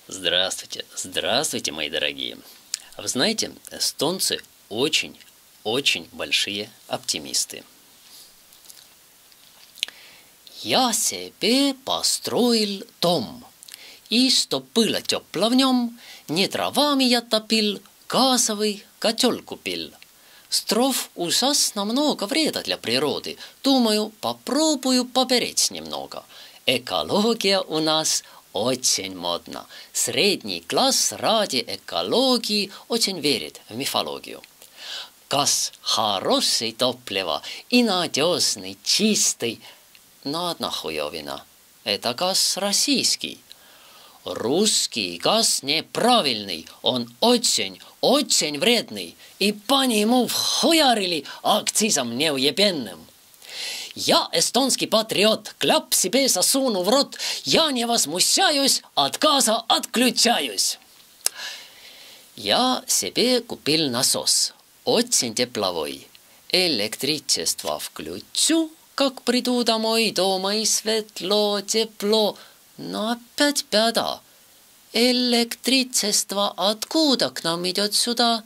Здравствуйте, здравствуйте, мои дорогие. Вы знаете, эстонцы очень большие оптимисты. Я себе построил дом, и чтоб было тепло в нем, не дровами я топил, газовый котел купил. Стров ужасно много вреда для природы. Думаю, попробую поберечь немного. Экология у нас очень модна. Средний класс ради экологии очень верит в мифологию. Газ хороший топливо и надежный, чистый. Но одна хуевина. Это газ российский. Русский газ неправильный, он очень вредный, и по нему вхуярили акцизом неуебенным. Я эстонский патриот, кляп себе засуну в рот, я не возмущаюсь, от газа отключаюсь. Я себе купил насос, очень тепловой. Электричество включу, как приду домой, дома и светло, тепло. Но опять беда. Электричество откуда к нам идет сюда?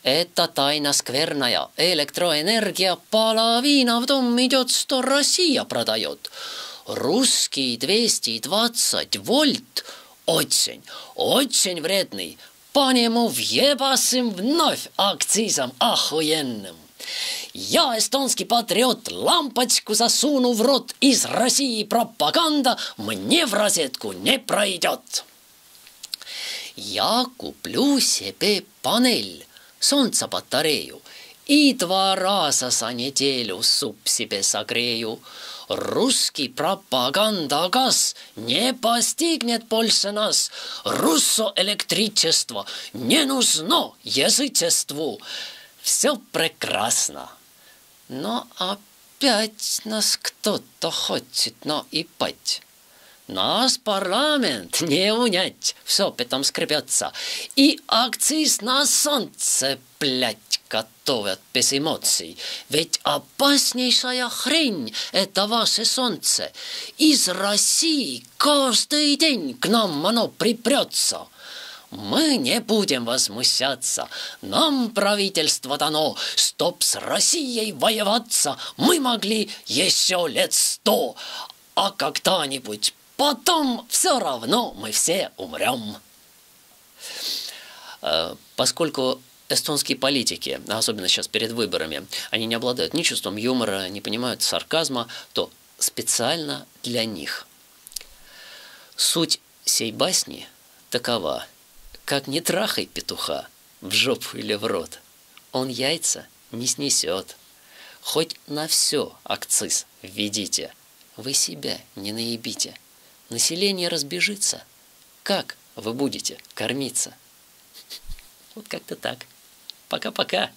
Это тайна скверная. Электроэнергия половина в дом идет, что Россия продает. Русский 220 вольт очень вредный. По нему въебасим вновь акцизом охуенным. Я эстонский патриот, лампочку засуну в рот, из России пропаганда мне в розетку не пройдет. Я куплю себе панель, солнцебатарею, и 2 раза за неделю суп себе согрею. Русский пропаганда-газ не постигнет больше нас. Руссо-электричество не нужно язычеству. Все прекрасно. Но опять нас кто-то хочет наебать. Нас парламент не унять, все потом скребется. И акциз на солнце, блядь, готовят без эмоций. Ведь опаснейшая хрень – это ваше солнце. Из России каждый день к нам оно припрется. Мы не будем возмущаться. Нам правительство дано, чтоб с Россией воеваться мы могли еще лет 100. А когда-нибудь потом все равно мы все умрем. Поскольку эстонские политики, особенно сейчас перед выборами, они не обладают ни чувством юмора, не понимают сарказма, то специально для них. Суть сей басни такова. Как не трахай петуха в жопу или в рот, он яйца не снесет. Хоть на все акциз введите, вы себя не наебите. Население разбежится. Как вы будете кормиться? Вот как-то так. Пока-пока.